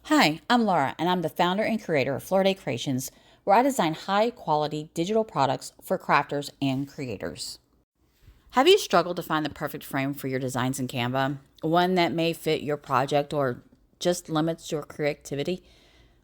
Hi, I'm Laura, and I'm the founder and creator of Florida Creations, where I design high-quality digital products for crafters and creators. Have you struggled to find the perfect frame for your designs in Canva? One that may fit your project or just limits your creativity?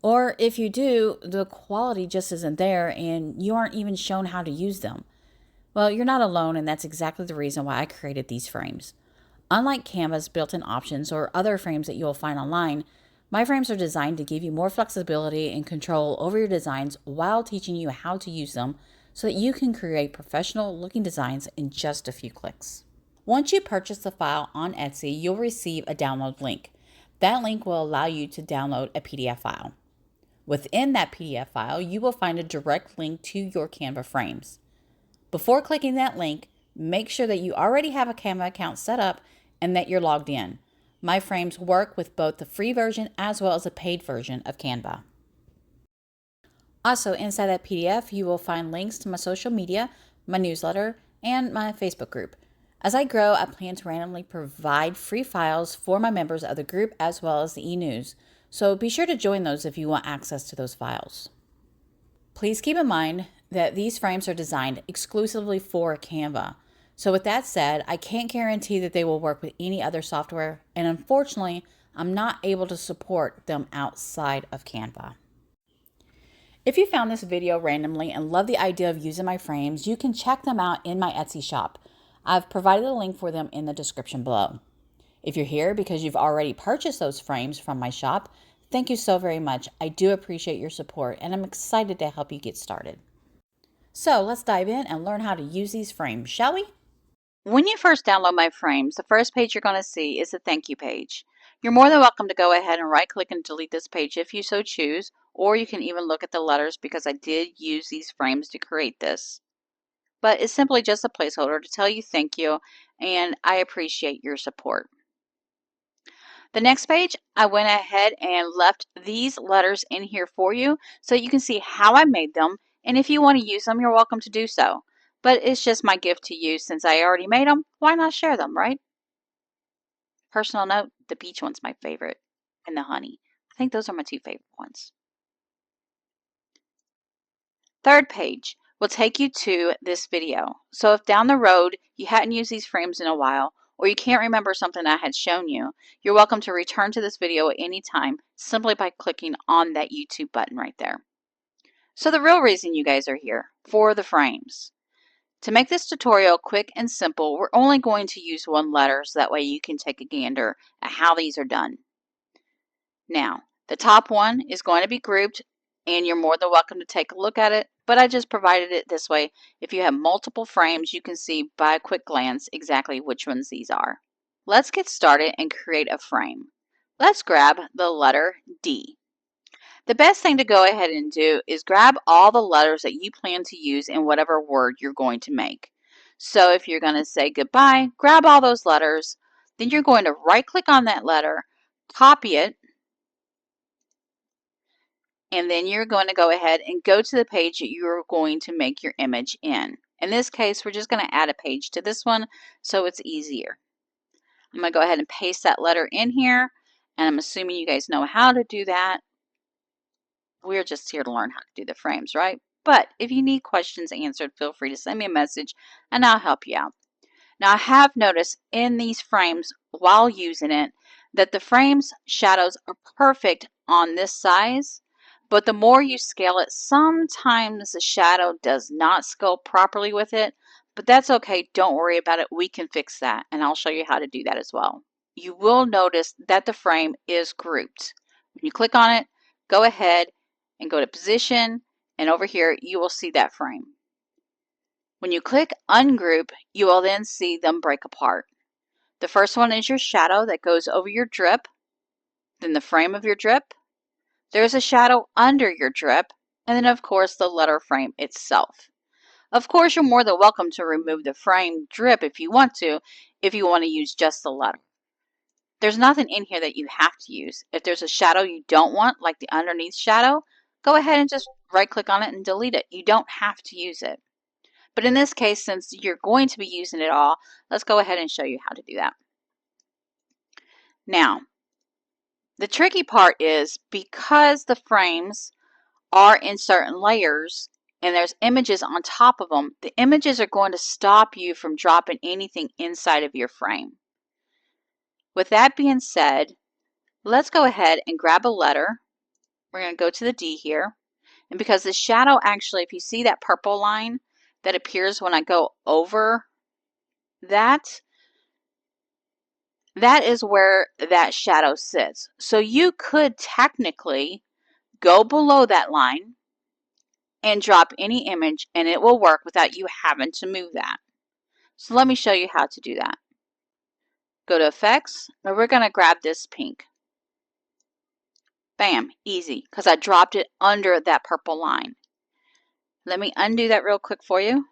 Or if you do, the quality just isn't there and you aren't even shown how to use them? Well, you're not alone, and that's exactly the reason why I created these frames. Unlike Canva's built-in options or other frames that you'll find online, my frames are designed to give you more flexibility and control over your designs while teaching you how to use them so that you can create professional-looking designs in just a few clicks. Once you purchase the file on Etsy, you'll receive a download link. That link will allow you to download a PDF file. Within that PDF file, you will find a direct link to your Canva frames. Before clicking that link, make sure that you already have a Canva account set up and that you're logged in. My frames work with both the free version as well as a paid version of Canva. Also, inside that PDF, you will find links to my social media, my newsletter, and my Facebook group. As I grow, I plan to randomly provide free files for my members of the group as well as the e-news. So be sure to join those if you want access to those files. Please keep in mind that these frames are designed exclusively for Canva. So with that said, I can't guarantee that they will work with any other software, and unfortunately, I'm not able to support them outside of Canva. If you found this video randomly and love the idea of using my frames, you can check them out in my Etsy shop. I've provided a link for them in the description below. If you're here because you've already purchased those frames from my shop, thank you so very much. I do appreciate your support, and I'm excited to help you get started. So let's dive in and learn how to use these frames, shall we? When you first download my frames, the first page you're going to see is the thank you page. You're more than welcome to go ahead and right-click and delete this page if you so choose, or you can even look at the letters because I did use these frames to create this. But it's simply just a placeholder to tell you thank you, and I appreciate your support. The next page, I went ahead and left these letters in here for you so you can see how I made them, and if you want to use them, you're welcome to do so. But it's just my gift to you since I already made them. Why not share them, right? Personal note, the beach one's my favorite, and the honey. I think those are my two favorite ones. Third page will take you to this video. So if down the road you hadn't used these frames in a while, or you can't remember something I had shown you, you're welcome to return to this video at any time simply by clicking on that YouTube button right there. So the real reason you guys are here, for the frames. To make this tutorial quick and simple, we're only going to use one letter so that way you can take a gander at how these are done. Now, the top one is going to be grouped, and you're more than welcome to take a look at it, but I just provided it this way. If you have multiple frames, you can see by a quick glance exactly which ones these are. Let's get started and create a frame. Let's grab the letter D. The best thing to go ahead and do is grab all the letters that you plan to use in whatever word you're going to make. So if you're going to say goodbye, grab all those letters, then you're going to right click on that letter, copy it, and then you're going to go ahead and go to the page that you're going to make your image in. In this case, we're just going to add a page to this one so it's easier. I'm going to go ahead and paste that letter in here, and I'm assuming you guys know how to do that. We're just here to learn how to do the frames, right? But if you need questions answered, feel free to send me a message and I'll help you out. Now, I have noticed in these frames while using it that the frame's shadows are perfect on this size, but the more you scale it, sometimes the shadow does not scale properly with it, but that's okay. Don't worry about it. We can fix that, and I'll show you how to do that as well. You will notice that the frame is grouped. When you click on it, go ahead and go to position, and over here you will see that frame. When you click ungroup, you will then see them break apart. The first one is your shadow that goes over your drip, then the frame of your drip. There's a shadow under your drip, and then of course the letter frame itself. Of course, you're more than welcome to remove the frame drip if you want to use just the letter. There's nothing in here that you have to use. If there's a shadow you don't want, like the underneath shadow, go ahead and just right click on it and delete it. You don't have to use it. But in this case, since you're going to be using it all, let's go ahead and show you how to do that. Now, The tricky part is because the frames are in certain layers and there's images on top of them, the images are going to stop you from dropping anything inside of your frame. With that being said, let's go ahead and grab a letter. We're going to go to the D here. And because the shadow actually, if you see that purple line that appears when I go over that, that is where that shadow sits. So you could technically go below that line and drop any image and it will work without you having to move that. So let me show you how to do that. Go to Effects, and we're going to grab this pink. Bam, easy, because I dropped it under that purple line. Let me undo that real quick for you.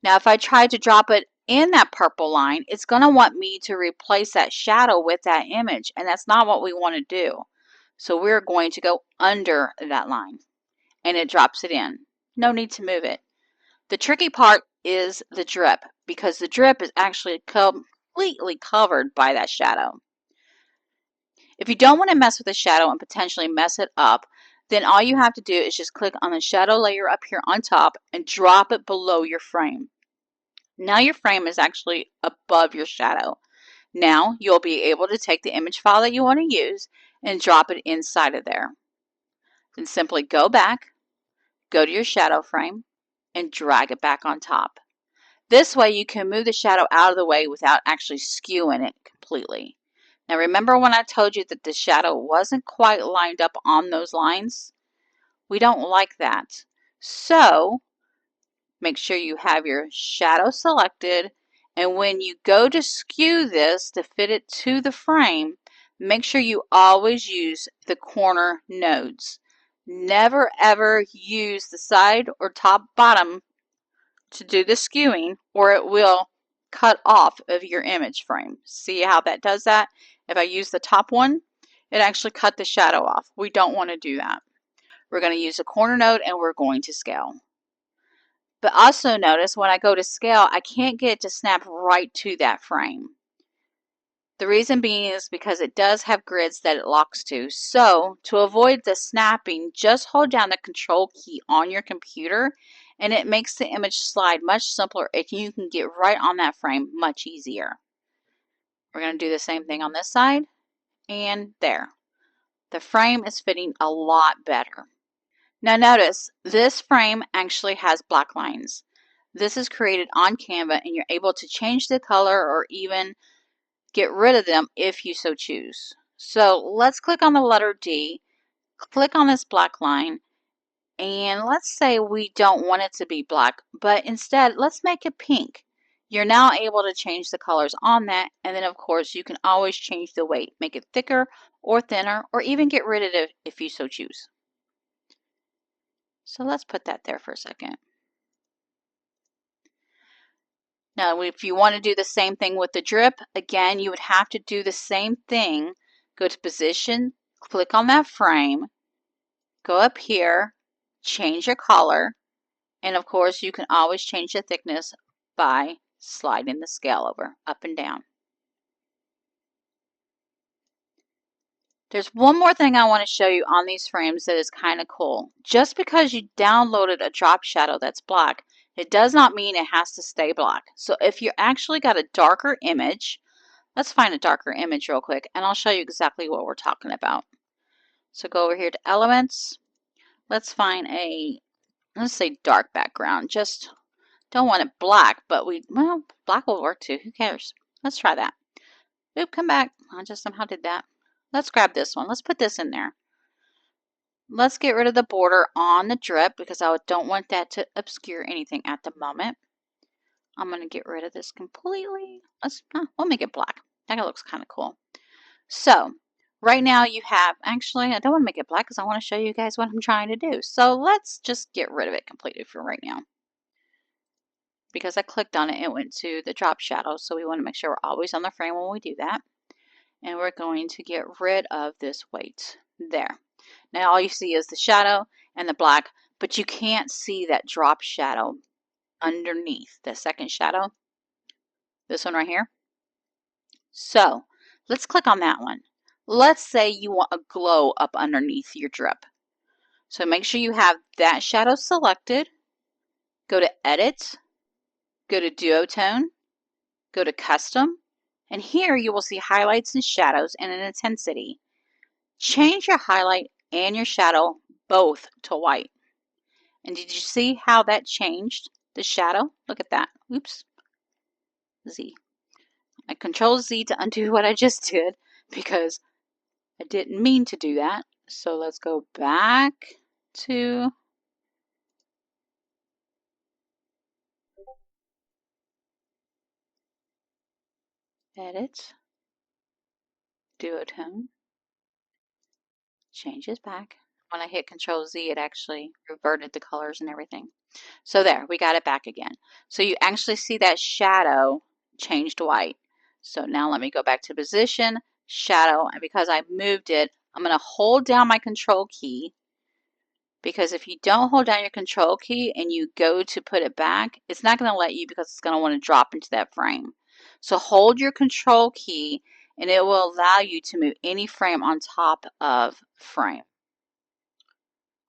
Now if I try to drop it in that purple line, it's going to want me to replace that shadow with that image, and that's not what we want to do. So we're going to go under that line, and it drops it in. No need to move it. The tricky part is the drip, because the drip is actually completely covered by that shadow. If you don't want to mess with the shadow and potentially mess it up, then all you have to do is just click on the shadow layer up here on top and drop it below your frame. Now your frame is actually above your shadow. Now you'll be able to take the image file that you want to use and drop it inside of there. Then simply go back, go to your shadow frame, and drag it back on top. This way you can move the shadow out of the way without actually skewing it completely. Now remember when I told you that the shadow wasn't quite lined up on those lines? We don't like that. So make sure you have your shadow selected, and when you go to skew this to fit it to the frame, make sure you always use the corner nodes. Never ever use the side or top bottom to do the skewing, or it will cut off of your image frame. See how that does that? If I use the top one, it actually cut the shadow off. We don't want to do that. We're going to use a corner node and we're going to scale. But also notice when I go to scale, I can't get it to snap right to that frame. The reason being is because it does have grids that it locks to. So to avoid the snapping, just hold down the control key on your computer and it makes the image slide much simpler and you can get right on that frame much easier. We're going to do the same thing on this side and there. The frame is fitting a lot better. Now notice this frame actually has black lines. This is created on Canva and you're able to change the color or even get rid of them if you so choose. So let's click on the letter D, click on this black line, and let's say we don't want it to be black, but instead let's make it pink. You're now able to change the colors on that, and then of course you can always change the weight, make it thicker or thinner, or even get rid of it if you so choose. So let's put that there for a second. Now, if you want to do the same thing with the drip, again, you would have to do the same thing. Go to Position, click on that frame, go up here, change your color, and of course, you can always change the thickness by sliding the scale over, up and down. There's one more thing I want to show you on these frames that is kind of cool. Just because you downloaded a drop shadow that's black, it does not mean it has to stay black. So if you actually got a darker image, let's find a darker image real quick and I'll show you exactly what we're talking about. So go over here to Elements. Let's find let's say dark background. Just don't want it black, but well, black will work too. Who cares? Let's try that. Oop, come back. I just somehow did that. Let's grab this one. Let's put this in there. Let's get rid of the border on the drip because I don't want that to obscure anything at the moment. I'm going to get rid of this completely. We'll make it black. That looks kind of cool. So right now you have, actually I don't want to make it black because I want to show you guys what I'm trying to do. So let's just get rid of it completely for right now. Because I clicked on it, it went to the drop shadow. So we want to make sure we're always on the frame when we do that. And we're going to get rid of this weight there. Now all you see is the shadow and the black, but you can't see that drop shadow underneath the second shadow. This one right here. So let's click on that one. Let's say you want a glow up underneath your drip. So make sure you have that shadow selected. Go to Edit, go to Duotone, go to Custom, and here you will see highlights and shadows and an intensity. Change your highlight and your shadow both to white. And did you see how that changed the shadow? Look at that. Oops. Z. I Control Z to undo what I just did because I didn't mean to do that. So let's go back to Edit, Duotone, changes back. When I hit Control Z, it actually reverted the colors and everything. So there, we got it back again. So you actually see that shadow changed white. So now let me go back to position, shadow, and because I moved it, I'm going to hold down my control key, because if you don't hold down your control key and you go to put it back, it's not going to let you because it's going to want to drop into that frame. So hold your control key and it will allow you to move any frame on top of frame,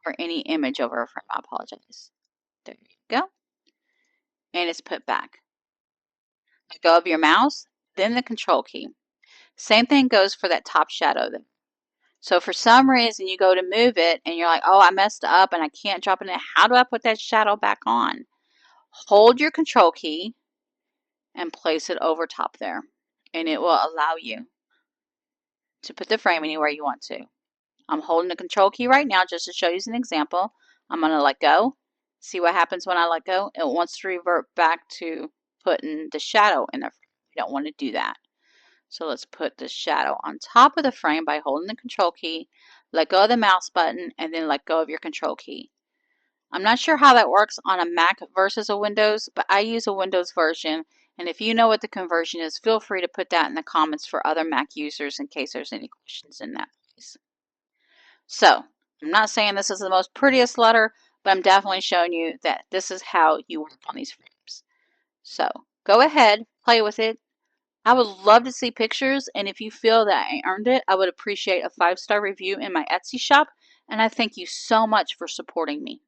or any image over a frame. I apologize. There you go. And it's put back. Let go of your mouse, then the control key. Same thing goes for that top shadow. So for some reason you go to move it and you're like, oh, I messed up and I can't drop it in. How do I put that shadow back on? Hold your control key and place it over top there. And it will allow you to put the frame anywhere you want to. I'm holding the control key right now just to show you as an example. I'm going to let go. See what happens when I let go? It wants to revert back to putting the shadow in the frame. You don't want to do that. So let's put the shadow on top of the frame by holding the control key, let go of the mouse button, and then let go of your control key. I'm not sure how that works on a Mac versus a Windows, but I use a Windows version. And if you know what the conversion is, feel free to put that in the comments for other Mac users in case there's any questions in that place. So I'm not saying this is the most prettiest letter, but I'm definitely showing you that this is how you work on these frames. So go ahead, play with it. I would love to see pictures, and if you feel that I earned it, I would appreciate a 5-star review in my Etsy shop, and I thank you so much for supporting me.